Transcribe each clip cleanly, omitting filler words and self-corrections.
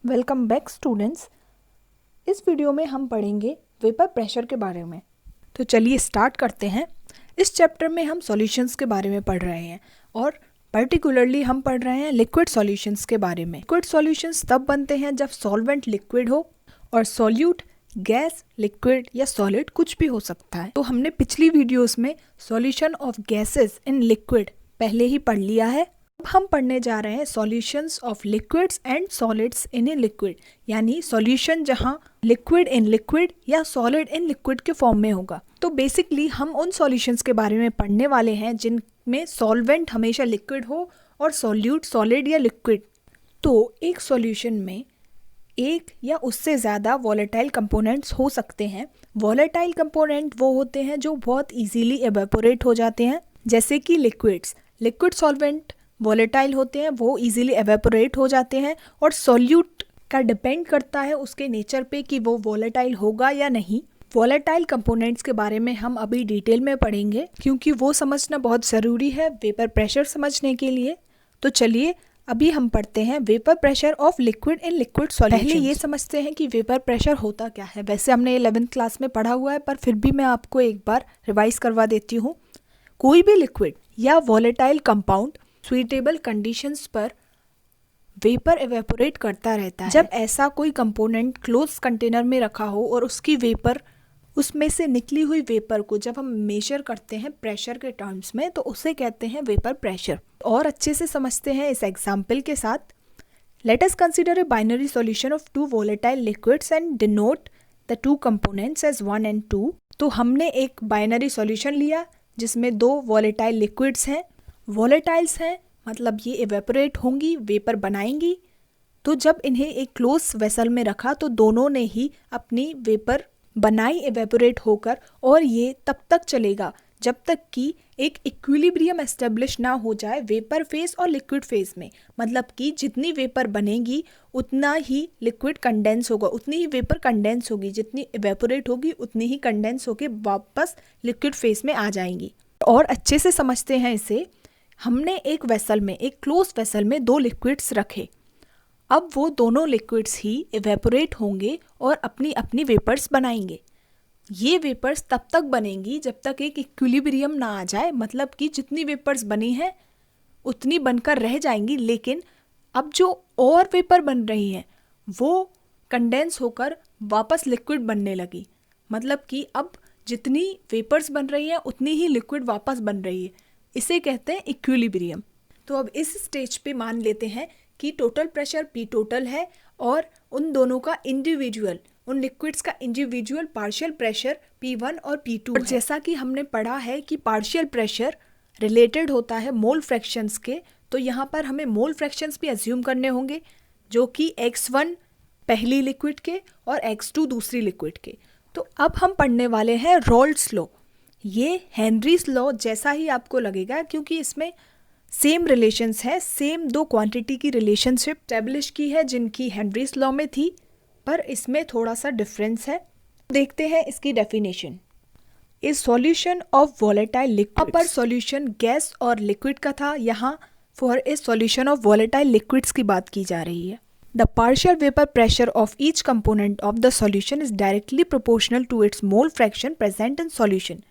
Welcome back students. इस video में हम पढ़ेंगे वेपर प्रेशर के बारे में। तो चलिए स्टार्ट करते हैं। इस चैप्टर में हम सॉल्यूशंस के बारे में पढ़ रहे हैं और पर्टिकुलरली हम पढ़ रहे हैं लिक्विड सॉल्यूशंस के बारे में। लिक्विड सॉल्यूशंस तब बनते हैं जब सॉल्वेंट लिक्विड हो और सॉल्यूट गैस, लिक्विड या सॉलिड कुछ भी हो सकता है। तो हमने पिछली वीडियोस में solution of gases in liquid पहले ही पढ़ लिया है। अब हम पढ़ने जा रहे हैं solutions of liquids and solids in a liquid, यानी सॉल्यूशन जहां लिक्विड इन लिक्विड या सॉलिड इन लिक्विड के फॉर्म में होगा। तो बेसिकली हम उन सॉल्यूशंस के बारे में पढ़ने वाले हैं जिनमें सॉल्वेंट हमेशा लिक्विड हो और सॉल्यूट सॉलिड या लिक्विड। तो एक सॉल्यूशन में एक या उससे ज़्यादा वॉलेटाइल कंपोनेंट्स हो सकते हैं। वॉलेटाइल कंपोनेंट वो होते हैं जो बहुत इजीली एवेपोरेट हो जाते हैं, जैसे कि लिक्विड्स। लिक्विड सॉल्वेंट वॉलेटाइल होते हैं, वो इजीली एवेपोरेट हो जाते हैं। और सॉल्यूट का डिपेंड करता है उसके नेचर पे कि वो वॉलेटाइल होगा या नहीं। वॉलेटाइल कंपोनेंट्स के बारे में हम अभी डिटेल में पढ़ेंगे क्योंकि वो समझना बहुत ज़रूरी है वेपर प्रेशर समझने के लिए। तो चलिए अभी हम पढ़ते हैं vapour pressure of liquid in liquid solutions. पहले ये समझते हैं कि वेपर प्रेशर होता क्या है। वैसे हमने 11th क्लास में पढ़ा हुआ है, पर फिर भी मैं आपको एक बार रिवाइज करवा देती हूँ। कोई भी लिक्विड या वॉलेटाइल कंपाउंड सुइटेबल कंडीशंस पर वेपर एवेपोरेट करता रहता है। जब ऐसा कोई कंपोनेंट क्लोज कंटेनर में रखा हो और उसकी वेपर, उसमें से निकली हुई वेपर को जब हम मेजर करते हैं प्रेशर के टर्म्स में, तो उसे कहते हैं वेपर प्रेशर। और अच्छे से समझते हैं इस एग्जाम्पल के साथ। Let us consider a binary solution of two volatile liquids and denote the two components as 1 and 2। तो हमने एक बाइनरी सॉल्यूशन लिया जिसमें दो वॉलेटाइल लिक्विड्स हैं। वॉलेटाइल्स हैं मतलब ये एवेपोरेट होंगी, वेपर बनाएंगी। तो जब इन्हें एक क्लोज वेसल में रखा तो दोनों ने ही अपनी वेपर बनाई एवेपोरेट होकर, और ये तब तक चलेगा जब तक कि एक इक्विलिब्रियम एस्टेब्लिश ना हो जाए वेपर फेज और लिक्विड फेज में। मतलब कि जितनी वेपर बनेगी उतना ही लिक्विड कंडेंस होगा, उतनी ही वेपर कंडेंस होगी, जितनी एवेपोरेट होगी उतनी ही कंडेंस होकर वापस लिक्विड फेज में आ जाएंगी। और अच्छे से समझते हैं इसे। हमने एक वेसल में, एक क्लोज वेसल में दो लिक्विड्स रखे। अब वो दोनों लिक्विड्स ही एवेपोरेट होंगे और अपनी अपनी वेपर्स बनाएंगे। ये वेपर्स तब तक बनेंगी जब तक एक इक्विलिब्रियम ना आ जाए। मतलब कि जितनी वेपर्स बनी हैं उतनी बनकर रह जाएंगी, लेकिन अब जो और वेपर बन रही हैं वो कंडेंस होकर वापस लिक्विड बनने लगी। मतलब कि अब जितनी वेपर्स बन रही हैं उतनी ही लिक्विड वापस बन रही है। इसे कहते हैं इक्विलिब्रियम। तो अब इस स्टेज पे मान लेते हैं कि टोटल प्रेशर P टोटल है और उन दोनों का इंडिविजुअल, उन लिक्विड्स का इंडिविजुअल पार्शियल प्रेशर P1 और P2 है। जैसा कि हमने पढ़ा है कि पार्शियल प्रेशर रिलेटेड होता है मोल फ्रैक्शंस के, तो यहाँ पर हमें मोल फ्रैक्शंस भी अज्यूम करने होंगे, जो कि x1 पहली लिक्विड के और x2 दूसरी लिक्विड के। तो अब हम पढ़ने वाले हैं रॉल्ड्स लॉ। ये हेनरीज लॉ जैसा ही आपको लगेगा क्योंकि इसमें सेम रिलेशंस है, सेम दो क्वांटिटी की रिलेशनशिप स्टैब्लिश की है जिनकी हेनरीज लॉ में थी, पर इसमें थोड़ा सा डिफरेंस है। देखते हैं इसकी definition. Is solution of volatile liquid. अपर सॉल्यूशन गैस और लिक्विड का था, यहाँ for a solution of volatile liquids की बात की जा रही है। The partial vapour pressure of each component of the solution is directly proportional to its mole fraction present in solution.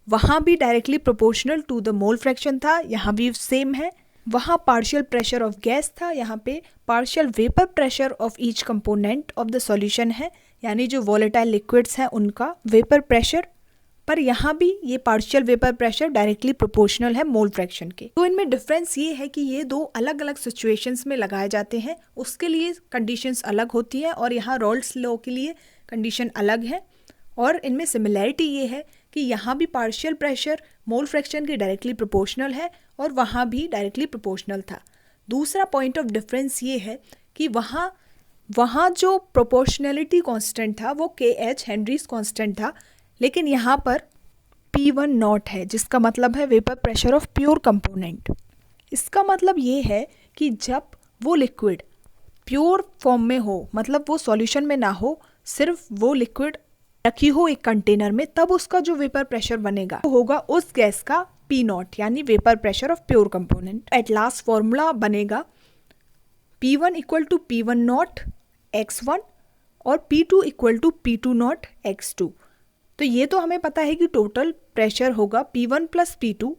वहाँ भी directly proportional to the mole fraction था, यहाँ भी सेम है। वहाँ पार्शियल प्रेशर ऑफ गैस था, यहाँ पे partial vapour pressure of each component of the solution है, यानी जो वॉलेटाइल लिक्विड्स हैं उनका वेपर प्रेशर। पर यहाँ भी ये partial vapour pressure directly proportional है मोल फ्रैक्शन के। तो इनमें डिफरेंस ये है कि ये दो अलग अलग सिचुएशंस में लगाए जाते हैं, उसके लिए कंडीशंस अलग होती हैं, और यहाँ रॉल्ड्स लॉ के लिए कंडीशन अलग है। और इनमें सिमिलैरिटी ये है कि यहाँ भी पार्शियल प्रेशर मोल फ्रैक्शन के डायरेक्टली प्रोपोर्शनल है और वहाँ भी डायरेक्टली प्रोपोर्शनल था। दूसरा पॉइंट ऑफ डिफरेंस ये है कि वहाँ जो प्रोपोर्शनैलिटी कांस्टेंट था वो KH हेनरीज कांस्टेंट था, लेकिन यहाँ पर P1 नॉट है, जिसका मतलब है vapour pressure of pure component. इसका मतलब ये है कि जब वो लिक्विड प्योर फॉर्म में हो, मतलब वो सॉल्यूशन में ना हो, सिर्फ वो लिक्विड रखी हो एक कंटेनर में, तब उसका जो वेपर प्रेशर बनेगा वो होगा उस गैस का P0, यानी vapour pressure of pure component. At last formula बनेगा P1 equal to P1 not x1 और P2 equal to P2 not x2। तो ये तो हमें पता है कि टोटल प्रेशर होगा P1 प्लस P2,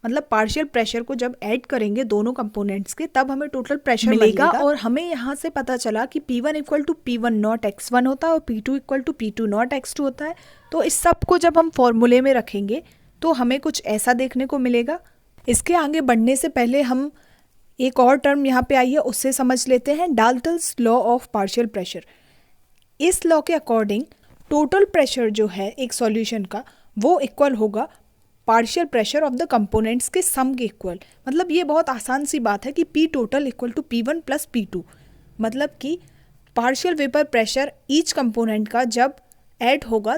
मतलब पार्शियल प्रेशर को जब ऐड करेंगे दोनों कंपोनेंट्स के तब हमें टोटल प्रेशर मिलेगा। और हमें यहाँ से पता चला कि P1 equal to P1 not x1 होता है और P2 equal to P2 not x2 होता है। तो इस सब को जब हम फॉर्मूले में रखेंगे तो हमें कुछ ऐसा देखने को मिलेगा। इसके आगे बढ़ने से पहले हम एक और टर्म यहाँ पे आई है उससे समझ लेते हैं, Dalton's law of partial pressure. इस लॉ के अकॉर्डिंग टोटल प्रेशर जो है एक सॉल्यूशन का वो इक्वल होगा partial pressure of the components के सम के इक्वल। मतलब ये बहुत आसान सी बात है कि P total equal to P1 plus P2, मतलब कि partial vapour pressure each component का जब ऐड होगा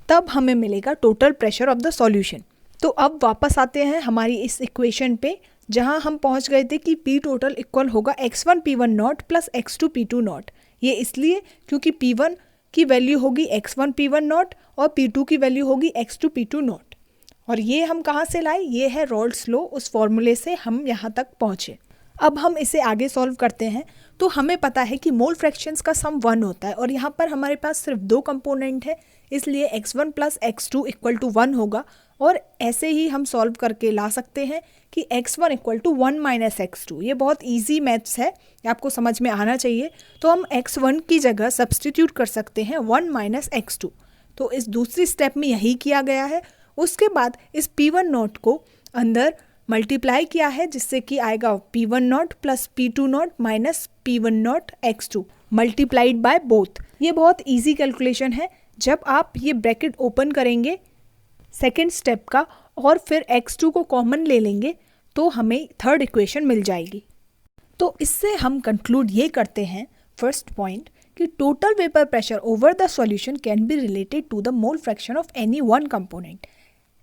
तब हमें मिलेगा total pressure of the solution. तो अब वापस आते हैं हमारी इस इक्वेशन पे जहां हम पहुंच गए थे कि P टोटल इक्वल होगा x1 P1 not plus x2 P2 not. ये इसलिए क्योंकि P1 की वैल्यू होगी x1 P1 नॉट और P2 की वैल्यू होगी x2 P2 नॉट। और ये हम कहाँ से लाए? ये है रॉल्स लॉ, उस फॉर्मूले से हम यहाँ तक पहुँचे। अब हम इसे आगे सॉल्व करते हैं तो हमें पता है कि मोल फ्रैक्शंस का सम 1 होता है और यहाँ पर हमारे पास सिर्फ 2 कंपोनेंट है, इसलिए x1 plus x2 equal to 1 होगा। और ऐसे ही हम सॉल्व करके ला सकते हैं कि x1 equal to 1 minus x2। ये बहुत इजी मैथ्स है, आपको समझ में आना चाहिए। तो हम x1 की जगह सब्सटीट्यूट कर सकते हैं 1 माइनस x2। तो इस दूसरी स्टेप में यही किया गया है। उसके बाद इस P1 नॉट को अंदर मल्टीप्लाई किया है जिससे कि आएगा P1 not plus P2 not minus P1 not x2 multiplied by both. ये बहुत इजी कैलकुलेशन है। जब आप ये ब्रैकेट ओपन करेंगे सेकेंड स्टेप का और फिर x2 को कॉमन ले लेंगे तो हमें थर्ड इक्वेशन मिल जाएगी। तो इससे हम कंक्लूड ये करते हैं फर्स्ट पॉइंट कि total vapour pressure over the solution can be related to the mole fraction of any one component.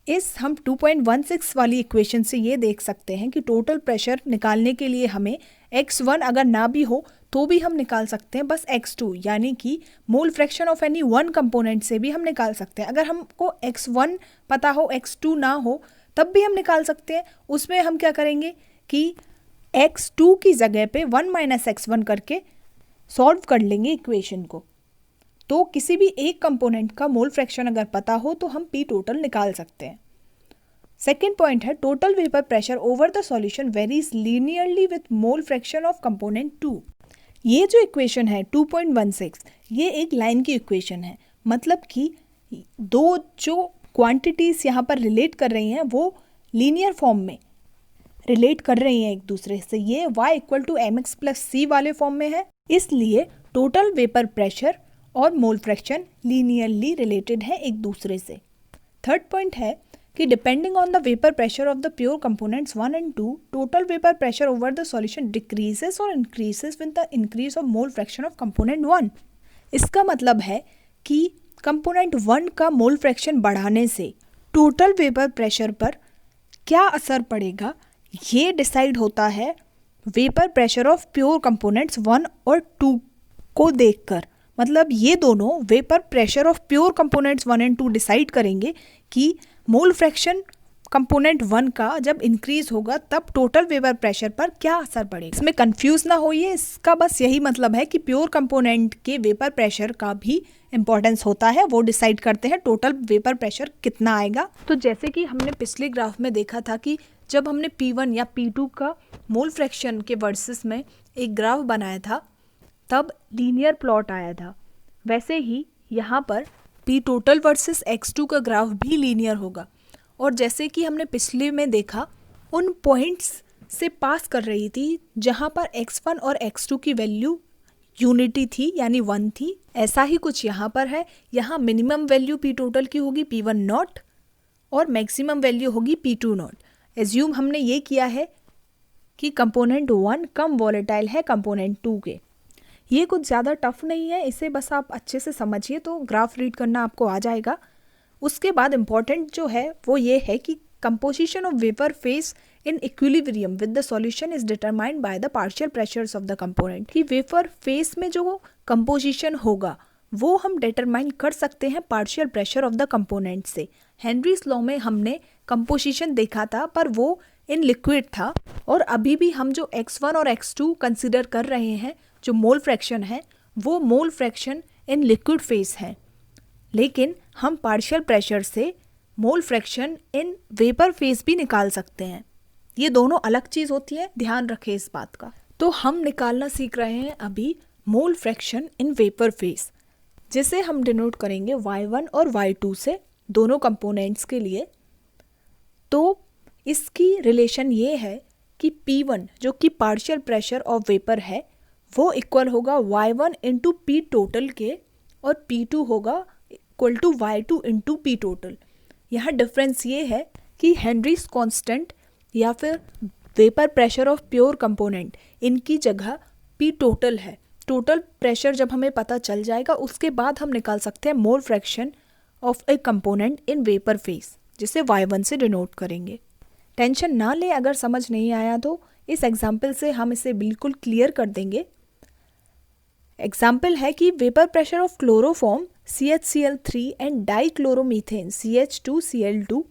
इस हम 2.16 वाली इक्वेशन से ये देख सकते हैं कि टोटल प्रेशर निकालने के लिए हमें x1 अगर ना भी हो तो भी हम निकाल सकते हैं बस x2, यानी कि मोल fraction of any one component से भी हम निकाल सकते हैं। अगर हमको x1 पता हो x2 ना हो तब भी हम निकाल सकते हैं। उसमें हम क्या करेंगे कि x2 की जगह पे 1 माइनस x1 करके सॉल्व कर लेंगे इक्वेशन को। तो किसी भी एक कंपोनेंट का मोल फ्रैक्शन अगर पता हो तो हम P टोटल निकाल सकते हैं। सेकेंड पॉइंट है total vapour pressure over the solution varies linearly with mole fraction of component 2। ये जो इक्वेशन है 2.16 ये एक लाइन की इक्वेशन है, मतलब कि दो जो क्वांटिटीज यहाँ पर रिलेट कर रही हैं वो लीनियर फॉर्म में रिलेट कर रही हैं एक दूसरे से। ये y equal to mx plus c वाले फॉर्म में है, इसलिए टोटल वेपर प्रेशर और मोल फ्रैक्शन लीनियरली रिलेटेड है एक दूसरे से। थर्ड पॉइंट है कि depending on the vapour pressure of the pure components 1 and 2 total vapour pressure over the solution decreases और increases with the increase of mole fraction of component 1। इसका मतलब है कि कंपोनेंट 1 का मोल फ्रैक्शन बढ़ाने से टोटल वेपर प्रेशर पर क्या असर पड़ेगा ये डिसाइड होता है vapour pressure of pure components 1 और 2 को देखकर। मतलब ये दोनों vapour pressure of pure components 1 and 2 decide करेंगे कि मोल फ्रैक्शन कंपोनेंट 1 का जब इंक्रीज होगा तब टोटल वेपर प्रेशर पर क्या असर पड़ेगा। इसमें कंफ्यूज ना होइए, इसका बस यही मतलब है कि प्योर कंपोनेंट के वेपर प्रेशर का भी इंपॉर्टेंस होता है, वो डिसाइड करते हैं टोटल वेपर प्रेशर कितना आएगा। तो जैसे कि हमने पिछले ग्राफ में देखा था कि जब हमने P1 या P2 का मोल फ्रैक्शन के वर्सेस में एक ग्राफ बनाया था तब लीनियर प्लॉट आया था, वैसे ही यहाँ पर P टोटल वर्सेस x2 का ग्राफ भी लीनियर होगा। और जैसे कि हमने पिछले में देखा उन पॉइंट्स से पास कर रही थी जहाँ पर x1 और x2 की वैल्यू यूनिटी थी यानी 1 थी, ऐसा ही कुछ यहाँ पर है। यहाँ मिनिमम वैल्यू P टोटल की होगी P1 नॉट और मैक्सिमम वैल्यू होगी P2 नॉट। एज्यूम हमने ये किया है कि कंपोनेंट 1 कम वॉलेटाइल है कंपोनेंट 2 के। ये कुछ ज़्यादा टफ नहीं है, इसे बस आप अच्छे से समझिए तो ग्राफ रीड करना आपको आ जाएगा। उसके बाद इम्पॉर्टेंट जो है वो ये है कि composition of vapour face in equilibrium with the solution is determined by the partial pressures of the component. कि वेपर फेस में जो कंपोजिशन होगा वो हम डिटरमाइन कर सकते हैं partial pressure of the component से। हेनरीज लॉ में हमने कंपोजिशन देखा था पर वो इन लिक्विड था, और अभी भी हम जो x1 और x2 कंसिडर कर रहे हैं जो मोल फ्रैक्शन है वो mole fraction in liquid phase है, लेकिन हम पार्शियल प्रेशर से mole fraction in vapour face भी निकाल सकते हैं। ये दोनों अलग चीज़ होती है, ध्यान रखें इस बात का। तो हम निकालना सीख रहे हैं अभी mole fraction in vapour face, जिसे हम डिनोट करेंगे y1 और y2 से, दोनों कंपोनेंट्स के लिए। तो इसकी रिलेशन ये है कि P1 जो कि पार्शियल प्रेशर ऑफ वेपर है वो इक्वल होगा y1 इंटू पी टोटल के, और P2 होगा equal to y2 into P total. यहाँ डिफरेंस ये है कि हेनरीज कांस्टेंट या फिर vapour pressure of pure component, इनकी जगह पी टोटल है। टोटल प्रेशर जब हमें पता चल जाएगा उसके बाद हम निकाल सकते हैं मोल fraction of A component in vapour face, जिसे y1 से डिनोट करेंगे। टेंशन ना ले अगर समझ नहीं आया तो, इस एग्जाम्पल से हम इसे बिल्कुल क्लियर कर देंगे। एग्जाम्पल है कि vapour pressure of chloroform CHCl3 and dichloromethane CH2Cl2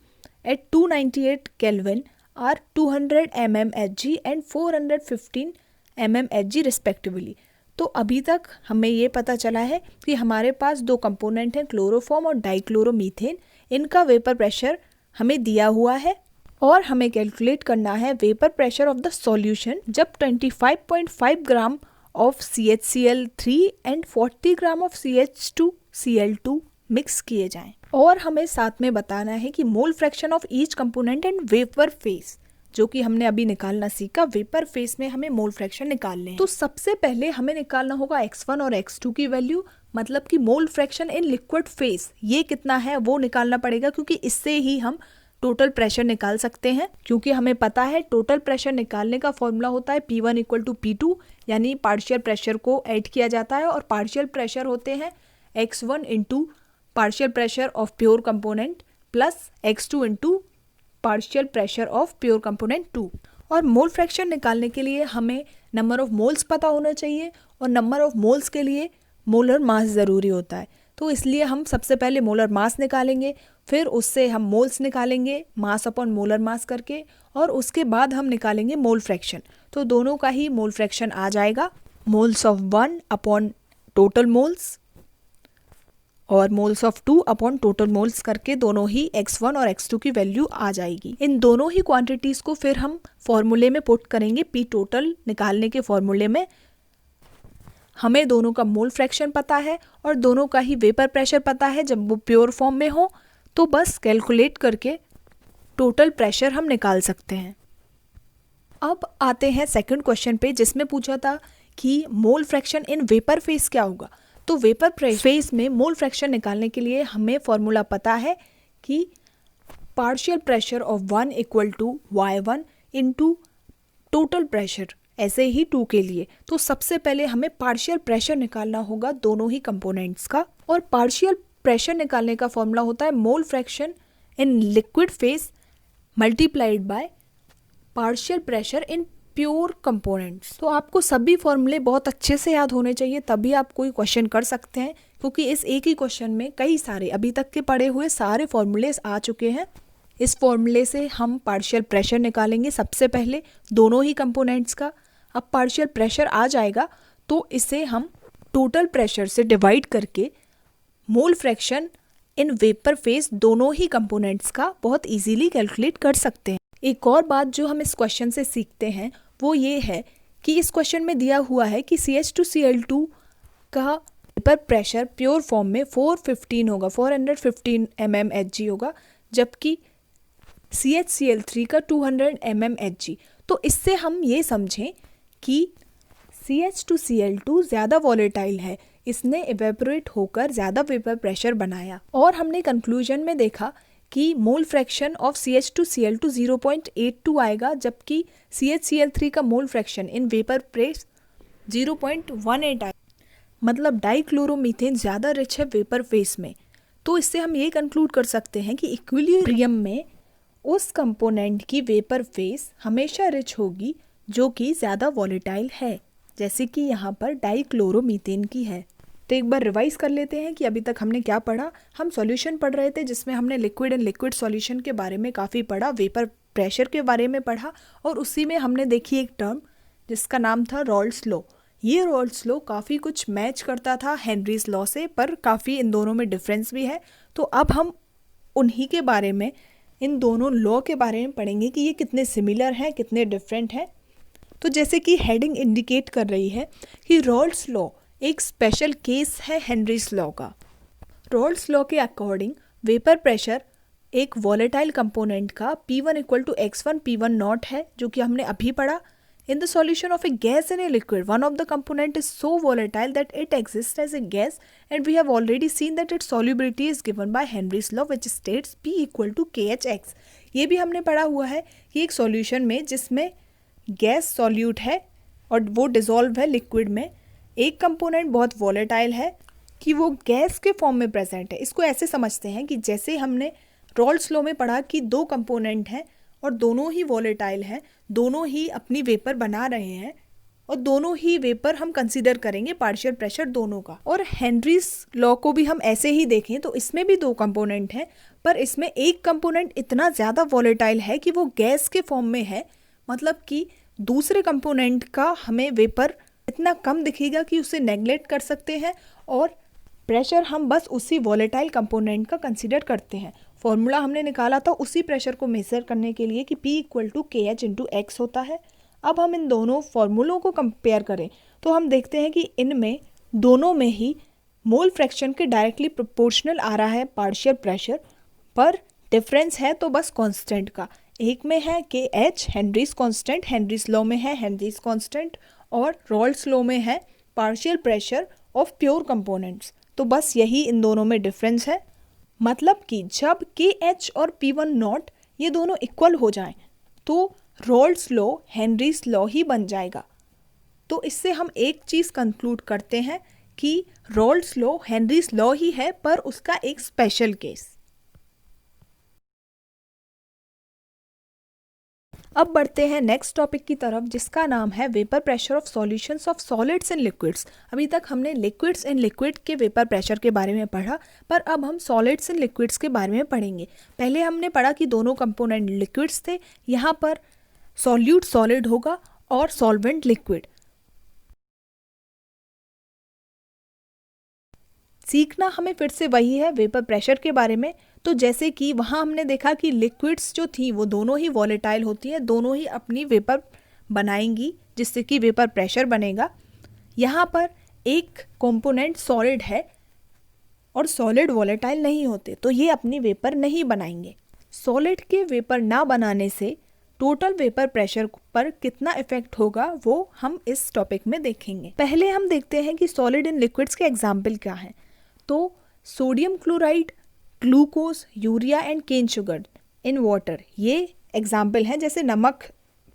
at 298 Kelvin are 200 mmHg and 415 mmHg respectively. तो अभी तक हमें ये पता चला है कि हमारे पास दो कंपोनेंट हैं, क्लोरोफॉर्म और डाइक्लोरोमीथेन। इनका वेपर प्रेशर हमें दिया हुआ है और हमें कैलकुलेट करना है vapour pressure of the solution जब 25.5 gram of CHCl3 and 40 gram of CH2Cl2 mix किए जाएं। और हमें साथ में बताना है कि मोल fraction of each component and vapour face, जो कि हमने अभी निकालना सीखा। वेपर फेस में हमें मोल फ्रैक्शन निकालने हैं। तो सबसे पहले हमें निकालना होगा x1 और x2 की वैल्यू, मतलब कि mole fraction in liquid phase ये कितना है वो निकालना पड़ेगा, क्योंकि इससे ही हम टोटल प्रेशर निकाल सकते हैं। क्योंकि हमें पता है टोटल प्रेशर निकालने का फॉर्मूला होता है P1 इक्वल टू P2, यानी पार्शियल प्रेशर को ऐड किया जाता है, और पार्शियल प्रेशर होते हैं x1 into partial pressure of pure component plus x2 into partial pressure of pure component 2। और मोल फ्रैक्शन निकालने के लिए हमें नंबर ऑफ मोल्स पता होना चाहिए, और नंबर ऑफ मोल्स के लिए मोलर मास ज़रूरी होता है। तो इसलिए हम सबसे पहले मोलर मास निकालेंगे, फिर उससे हम मोल्स निकालेंगे मास अपॉन मोलर मास करके, और उसके बाद हम निकालेंगे मोल फ्रैक्शन। तो दोनों का ही मोल फ्रैक्शन आ जाएगा, moles of 1 upon total moles और moles of 2 upon total moles करके दोनों ही x1 और x2 की वैल्यू आ जाएगी। इन दोनों ही क्वांटिटीज़ को फिर हम फॉर्मूले में पुट करेंगे। पी टोटल निकालने के फॉर्मूले में हमें दोनों का मोल फ्रैक्शन पता है और दोनों का ही वेपर प्रेशर पता है। जब वो प्योर फॉर्म में हो तो बस कैलकुलेट करके टोटल प्रेशर हम निकाल सकते हैं। अब आते हैं सेकंड क्वेश्चन पे, जिसमें पूछा था कि mole fraction in vapour face क्या होगा। तो वेपर फेस में मोल फ्रैक्शन निकालने के लिए हमें फॉर्मूला पता है कि partial pressure of 1 equal to y1 into total pressure, ऐसे ही 2 के लिए। तो सबसे पहले हमें पार्शियल प्रेशर निकालना होगा दोनों ही कंपोनेंट्स का, और पार्शियल प्रेशर निकालने का फॉर्मूला होता है mole fraction in liquid phase multiplied by partial pressure in pure components. तो आपको सभी फॉर्मूले बहुत अच्छे से याद होने चाहिए, तभी आप कोई क्वेश्चन कर सकते हैं, क्योंकि इस एक ही क्वेश्चन में कई सारे अभी तक के पढ़े हुए सारे फॉर्मूले आ चुके हैं। इस फॉर्मूले से हम पार्शियल प्रेशर निकालेंगे सबसे पहले दोनों ही कंपोनेंट्स का। अब पार्शियल प्रेशर आ जाएगा तो इसे हम टोटल प्रेशर से डिवाइड करके mole fraction in vapour face दोनों ही कंपोनेंट्स का बहुत इजीली कैलकुलेट कर सकते हैं। एक और बात जो हम इस क्वेश्चन से सीखते हैं वो ये है कि इस क्वेश्चन में दिया हुआ है कि CH2Cl2 का वेपर प्रेशर प्योर फॉर्म में 415 होगा, 415 mmHg होगा, जबकि CHCl3 का 200 mmHg। तो इससे हम ये समझें कि CH2Cl2 ज़्यादा वॉलेटाइल है, इसने इवेपोरेट होकर ज़्यादा वेपर प्रेशर बनाया। और हमने कंक्लूजन में देखा कि मोल फ्रैक्शन ऑफ CH2Cl2 0.82 आएगा, जबकि CHCl3 का mole fraction in vapour press 0.18 आएगा। मतलब डाइक्लोरोमीथेन ज़्यादा रिच है वेपर फेस में। तो इससे हम ये कंक्लूड कर सकते हैं कि इक्विलिब्रियम में उस कंपोनेंट की वेपर फेस हमेशा रिच होगी जो कि ज़्यादा वॉलेटाइल है, जैसे कि यहाँ पर डाइक्लोरोमीथेन की है। तो एक बार रिवाइज कर लेते हैं कि अभी तक हमने क्या पढ़ा। हम सॉल्यूशन पढ़ रहे थे जिसमें हमने लिक्विड एंड लिक्विड सॉल्यूशन के बारे में काफ़ी पढ़ा, वेपर प्रेशर के बारे में पढ़ा, और उसी में हमने देखी एक टर्म जिसका नाम था रॉल्स लॉ, ये रॉल्स लॉ काफ़ी कुछ मैच करता था हेनरीज लॉ से, पर काफ़ी इन दोनों में डिफरेंस भी है। तो अब हम उन्हीं के बारे में, इन दोनों लॉ के बारे में पढ़ेंगे कि ये कितने सिमिलर हैं, कितने डिफरेंट हैं। तो जैसे कि हेडिंग इंडिकेट कर रही है कि रॉल्स लॉ एक स्पेशल केस है हेनरीज लॉ का। रॉल्स लॉ के अकॉर्डिंग वेपर प्रेशर एक वॉलेटाइल कंपोनेंट का P1 equal to x1 P1 not है, जो कि हमने अभी पढ़ा। In the solution of a gas in a liquid, one of the component is so volatile that it exists as a gas, and we have already seen that its solubility is given by Henry's law, which states P equal to KHX. ये भी हमने पढ़ा हुआ है कि एक solution में जिसमें गैस सॉल्यूट है और वो डिसॉल्व है लिक्विड में, एक कंपोनेंट बहुत वॉलेटाइल है कि वो गैस के फॉर्म में प्रेजेंट है। इसको ऐसे समझते हैं कि जैसे हमने रॉल्स लॉ में पढ़ा कि दो कंपोनेंट हैं और दोनों ही वॉलेटाइल हैं, दोनों ही अपनी वेपर बना रहे हैं और दोनों ही वेपर हम कंसीडर करेंगे पार्शियल प्रेशर दोनों का। और हेनरीज लॉ को भी हम ऐसे ही देखें तो इसमें भी दो कंपोनेंट हैं, पर इसमें एक कंपोनेंट इतना ज़्यादा वॉलेटाइल है कि वो गैस के फॉर्म में है, मतलब कि दूसरे कंपोनेंट का हमें वेपर इतना कम दिखेगा कि उसे नेग्लेक्ट कर सकते हैं और प्रेशर हम बस उसी वॉलेटाइल कंपोनेंट का कंसीडर करते हैं। फॉर्मूला हमने निकाला था उसी प्रेशर को मेजर करने के लिए कि P equal to KH into X होता है। अब हम इन दोनों फॉर्मूलों को कंपेयर करें तो हम देखते हैं कि इनमें दोनों में ही मोल फ्रैक्शन के डायरेक्टली प्रोपोर्शनल आ रहा है पार्शियल प्रेशर, पर डिफरेंस है तो बस कांस्टेंट का। एक में है KH Henrys constant, Henry's law में है हेनरीज कांस्टेंट, और रॉल्स लॉ में है partial pressure of pure components. तो बस यही इन दोनों में डिफरेंस है। मतलब कि जब KH और P1 नॉट ये दोनों इक्वल हो जाएं तो रॉल्स लॉ हेनरीज लॉ ही बन जाएगा। तो इससे हम एक चीज़ कंक्लूड करते हैं कि रॉल्स लॉ हेनरीज लॉ ही है, पर उसका एक स्पेशल केस। अब बढ़ते हैं नेक्स्ट टॉपिक की तरफ, जिसका नाम है vapour pressure of solutions of solids in liquids. अभी तक हमने लिक्विड्स इन लिक्विड के वेपर प्रेशर के बारे में पढ़ा, पर अब हम सॉलिड्स इन लिक्विड्स के बारे में पढ़ेंगे। पहले हमने पढ़ा कि दोनों कंपोनेंट लिक्विड्स थे, यहाँ पर सॉल्यूट सॉलिड होगा और सॉल्वेंट लिक्विड। सीखना हमें फिर से वही है वेपर प्रेशर के बारे में। तो जैसे कि वहाँ हमने देखा कि लिक्विड्स जो थी वो दोनों ही वॉलेटाइल होती हैं, दोनों ही अपनी वेपर बनाएंगी जिससे कि वेपर प्रेशर बनेगा। यहाँ पर एक कंपोनेंट सॉलिड है और सॉलिड वॉलेटाइल नहीं होते, तो ये अपनी वेपर नहीं बनाएंगे। सॉलिड के वेपर ना बनाने से टोटल वेपर प्रेशर पर कितना इफेक्ट होगा वो हम इस टॉपिक में देखेंगे। पहले हम देखते हैं कि सॉलिड इन लिक्विड्स के एग्जाम्पल क्या हैं। तो sodium chloride, glucose, urea and cane sugar in water, ये एग्जाम्पल हैं। जैसे नमक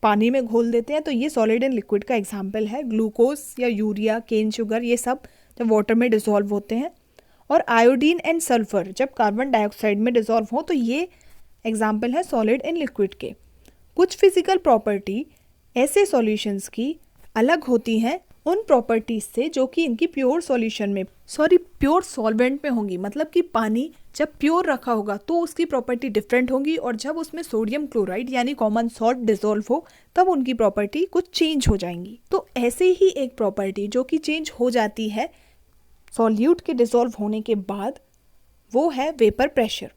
पानी में घोल देते हैं तो ये सॉलिड इन लिक्विड का एग्जाम्पल है। ग्लूकोज या यूरिया, केन शुगर, ये सब जब वाटर में डिसॉल्व होते हैं। और आयोडीन एंड सल्फर जब कार्बन डाइऑक्साइड में डिसॉल्व हो तो ये एग्जाम्पल है सॉलिड इन लिक्विड के। कुछ फिजिकल प्रॉपर्टी ऐसे सॉल्यूशंस की अलग होती हैं उन प्रॉपर्टीज से जो कि इनकी प्योर सॉल्यूशन में, प्योर सॉल्वेंट में होंगी। मतलब कि पानी जब प्योर रखा होगा तो उसकी प्रॉपर्टी डिफरेंट होगी, और जब उसमें सोडियम क्लोराइड यानी कॉमन सॉल्ट डिसॉल्व हो तब उनकी प्रॉपर्टी कुछ चेंज हो जाएंगी। तो ऐसे ही एक प्रॉपर्टी जो कि चेंज हो जाती है सॉल्यूट के डिसॉल्व होने के बाद, वो है वेपर प्रेशर।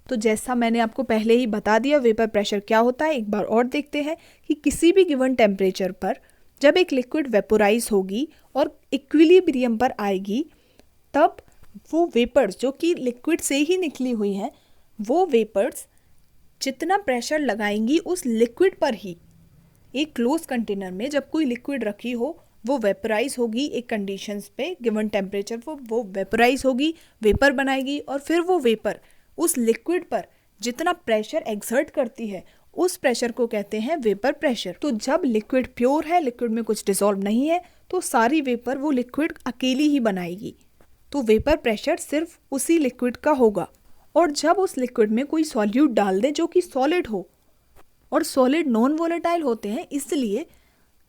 तो जैसा मैंने आपको पहले ही बता दिया वेपर प्रेशर क्या होता है, एक बार और देखते हैं कि किसी भी गिवन टेम्परेचर पर जब एक लिक्विड वेपोराइज होगी और इक्विलिब्रियम पर आएगी, तब वो वेपर्स जो कि लिक्विड से ही निकली हुई हैं, वो वेपर्स जितना प्रेशर लगाएंगी उस लिक्विड पर ही, एक क्लोज कंटेनर में जब कोई लिक्विड रखी हो वो वेपराइज होगी एक कंडीशंस पे, गिवन टेम्परेचर वो वेपराइज होगी, वेपर बनाएगी, और फिर वो वेपर उस लिक्विड पर जितना प्रेशर एक्सर्ट करती है उस प्रेशर को कहते हैं वेपर प्रेशर। तो जब लिक्विड प्योर है, लिक्विड में कुछ डिसॉल्व नहीं है, तो सारी वेपर वो लिक्विड अकेली ही बनाएगी, तो वेपर प्रेशर सिर्फ उसी लिक्विड का होगा। और जब उस लिक्विड में कोई सॉल्यूट डाल दे जो कि सॉलिड हो, और सॉलिड नॉन वोलेटाइल होते हैं, इसलिए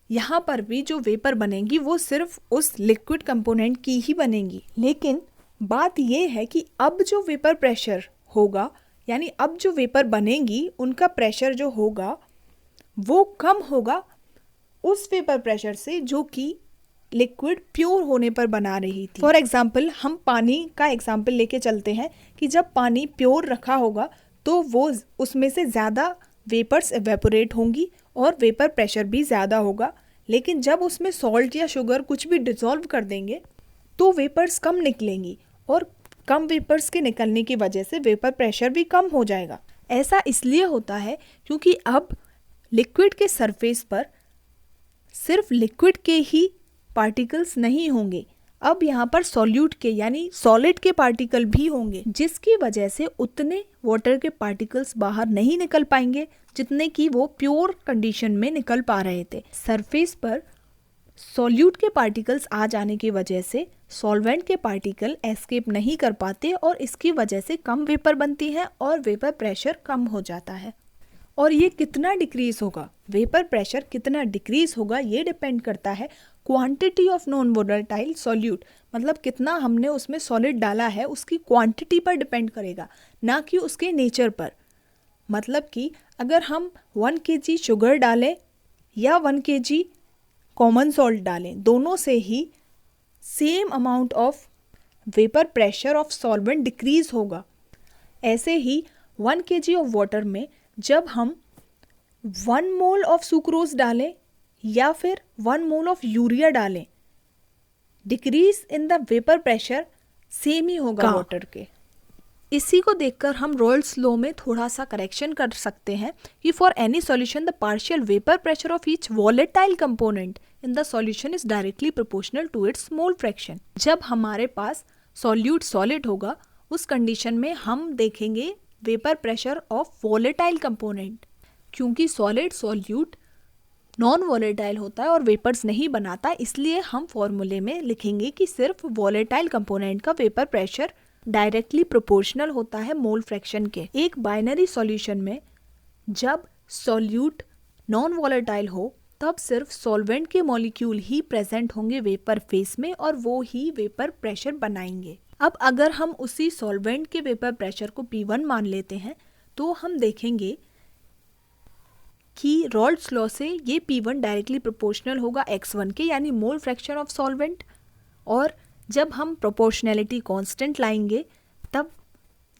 यहाँ पर भी जो वेपर बनेंगी वो सिर्फ उस लिक्विड कंपोनेंट की ही बनेंगी। लेकिन बात ये है कि अब जो वेपर प्रेशर होगा, यानी अब जो वेपर बनेंगी उनका प्रेशर जो होगा वो कम होगा उस वेपर प्रेशर से जो कि लिक्विड प्योर होने पर बना रही थी। फॉर एग्जाम्पल हम पानी का एग्जाम्पल लेके चलते हैं कि जब पानी प्योर रखा होगा तो वो उसमें से ज़्यादा वेपर्स एवेपोरेट होंगी और वेपर प्रेशर भी ज़्यादा होगा। लेकिन जब उसमें सॉल्ट या शुगर कुछ भी डिसॉल्व कर देंगे तो वेपर्स कम निकलेंगी और कम वेपर्स के निकलने की वजह से वेपर प्रेशर भी कम हो जाएगा। ऐसा इसलिए होता है क्योंकि अब लिक्विड के सरफेस पर सिर्फ लिक्विड के ही पार्टिकल्स नहीं होंगे, अब यहाँ पर सॉल्यूट के यानी सॉलिड के पार्टिकल भी होंगे, जिसकी वजह से उतने वाटर के पार्टिकल्स बाहर नहीं निकल पाएंगे जितने कि वो प्योर कंडीशन में निकल पा रहे थे। सरफेस पर सॉल्यूट के पार्टिकल्स आ जाने की वजह से सॉल्वेंट के पार्टिकल एस्केप नहीं कर पाते और इसकी वजह से कम वेपर बनती है और वेपर प्रेशर कम हो जाता है। और ये कितना डिक्रीज होगा, वेपर प्रेशर कितना डिक्रीज होगा, ये डिपेंड करता है quantity of non volatile solute, मतलब कितना हमने उसमें सॉलिड डाला है उसकी क्वांटिटी पर डिपेंड करेगा, ना कि उसके नेचर पर। मतलब कि अगर हम 1 kg शुगर डालें या 1 kg कॉमन सॉल्ट डालें, दोनों से ही same amount of vapour pressure of solvent decrease होगा। ऐसे ही 1 kg ऑफ वाटर में जब हम 1 मोल ऑफ सुक्रोज डालें या फिर 1 मोल ऑफ यूरिया डालें, decrease in the vapour pressure same ही होगा वाटर के। इसी को देखकर हम रॉयल्स लॉ में थोड़ा सा करेक्शन कर सकते हैं कि for any solution the partial vapour pressure of each volatile component in the solution is directly proportional to its mole fraction. जब हमारे पास सॉल्यूट सॉलिड होगा उस कंडीशन में हम देखेंगे vapour pressure of volatile component, क्योंकि सॉलिड सॉल्यूट नॉन वॉलेटाइल होता है और वेपर्स नहीं बनाता, इसलिए हम फॉर्मूले में लिखेंगे कि सिर्फ वॉलेटाइल कंपोनेंट का वेपर प्रेशर डायरेक्टली प्रोपोर्शनल होता है मोल फ्रैक्शन के। एक बाइनरी सॉल्यूशन में जब सॉल्यूट नॉन वॉलेटाइल हो तब सिर्फ सॉल्वेंट के मॉलिक्यूल ही प्रेजेंट होंगे वेपर फेस में और वो ही वेपर प्रेशर बनाएंगे। अब अगर हम उसी सॉल्वेंट के वेपर प्रेशर को P1 मान लेते हैं तो हम देखेंगे कि रॉल्ड्स लॉ से ये P1 डायरेक्टली प्रोपोर्शनल होगा x1 के, यानी मोल फ्रैक्शन ऑफ सॉल्वेंट। और जब हम प्रोपोर्शनैलिटी कांस्टेंट लाएंगे तब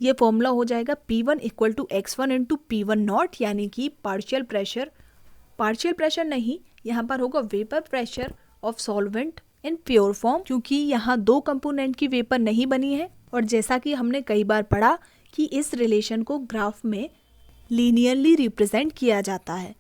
ये फॉर्मूला हो जाएगा P1 equal to x1 into P1 not, यानी कि पार्शियल प्रेशर नहीं, यहाँ पर होगा vapour pressure of solvent in pure form, क्योंकि यहाँ 2 कंपोनेंट की वेपर नहीं बनी है। और जैसा कि हमने कई बार पढ़ा कि इस रिलेशन को ग्राफ में लीनियरली रिप्रेजेंट किया जाता है।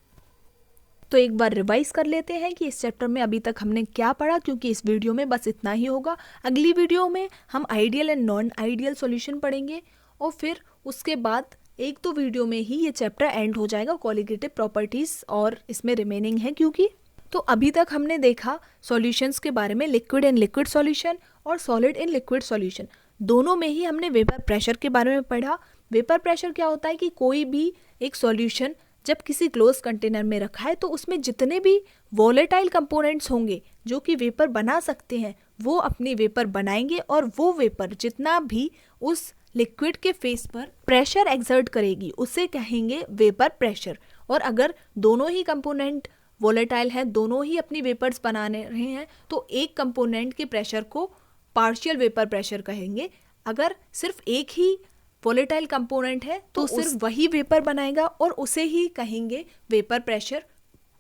तो एक बार रिवाइज कर लेते हैं कि इस चैप्टर में अभी तक हमने क्या पढ़ा, क्योंकि इस वीडियो में बस इतना ही होगा। अगली वीडियो में हम ideal and non ideal solution पढ़ेंगे और फिर उसके बाद 1-2 वीडियो में ही ये चैप्टर एंड हो जाएगा। कॉलिगेटिव प्रॉपर्टीज और इसमें रिमेनिंग है क्योंकि। तो अभी तक हमने देखा सॉल्यूशंस के बारे में, लिक्विड इन लिक्विड सॉल्यूशन और सॉलिड इन लिक्विड सॉल्यूशन, दोनों में ही हमने वेपर प्रेशर के बारे में पढ़ा। वेपर प्रेशर क्या होता है कि कोई भी एक सॉल्यूशन जब किसी क्लोज कंटेनर में रखा है तो उसमें जितने भी वॉलेटाइल कंपोनेंट्स होंगे जो कि वेपर बना सकते हैं वो अपनी वेपर बनाएंगे और वो वेपर जितना भी उस लिक्विड के फेस पर प्रेशर एक्सर्ट करेगी उसे कहेंगे वेपर प्रेशर। और अगर दोनों ही कंपोनेंट वॉलेटाइल हैं, दोनों ही अपनी वेपर्स बनाने रहे हैं, तो एक कंपोनेंट के प्रेशर को पार्शियल वेपर प्रेशर कहेंगे। अगर सिर्फ एक ही वॉलेटाइल कंपोनेंट है तो सिर्फ वही वेपर बनाएगा और उसे ही कहेंगे vapour pressure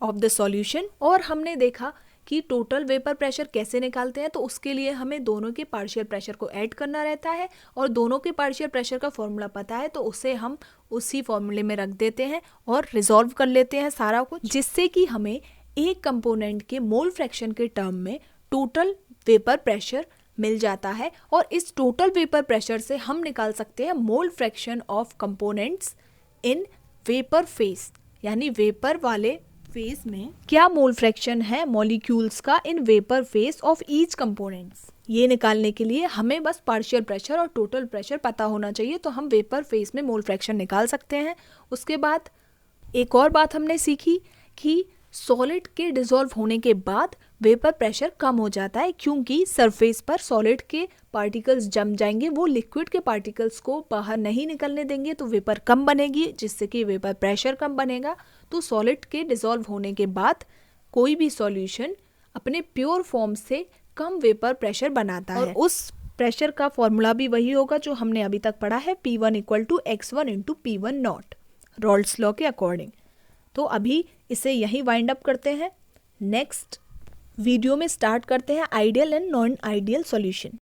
of the solution. और हमने देखा कि टोटल वेपर प्रेशर कैसे निकालते हैं, तो उसके लिए हमें दोनों के पार्शियल प्रेशर को ऐड करना रहता है और दोनों के पार्शियल प्रेशर का फॉर्मूला पता है तो उसे हम उसी फॉर्मूले में रख देते हैं और रिजॉल्व कर लेते हैं सारा कुछ, जिससे कि हमें एक कंपोनेंट के मोल फ्रैक्शन के टर्म में टोटल वेपर प्रेशर मिल जाता है। और इस टोटल वेपर प्रेशर से हम निकाल सकते हैं मोल fraction of components in vapour face, यानी वेपर वाले फेस में क्या मोल फ्रैक्शन है मॉलिक्यूल्स का in vapour face of each components. ये निकालने के लिए हमें बस पार्शियल प्रेशर और टोटल प्रेशर पता होना चाहिए, तो हम वेपर फेस में मोल फ्रैक्शन निकाल सकते हैं। उसके बाद एक और बात हमने सीखी कि सॉलिड के डिसॉल्व होने के बाद वेपर प्रेशर कम हो जाता है, क्योंकि सरफेस पर सॉलिड के पार्टिकल्स जम जाएंगे, वो लिक्विड के पार्टिकल्स को बाहर नहीं निकलने देंगे, तो वेपर कम बनेगी जिससे कि वेपर प्रेशर कम बनेगा। तो सॉलिड के डिसॉल्व होने के बाद कोई भी सॉल्यूशन अपने प्योर फॉर्म से कम वेपर प्रेशर बनाता है। और उस प्रेशर का फॉर्मूला भी वही होगा जो हमने अभी तक पढ़ा है, P1 = x1 × P1 not, Rawls law के अकॉर्डिंग। तो अभी इसे यही वाइंड अप करते हैं। नेक्स्ट वीडियो में स्टार्ट करते हैं ideal and non ideal solution.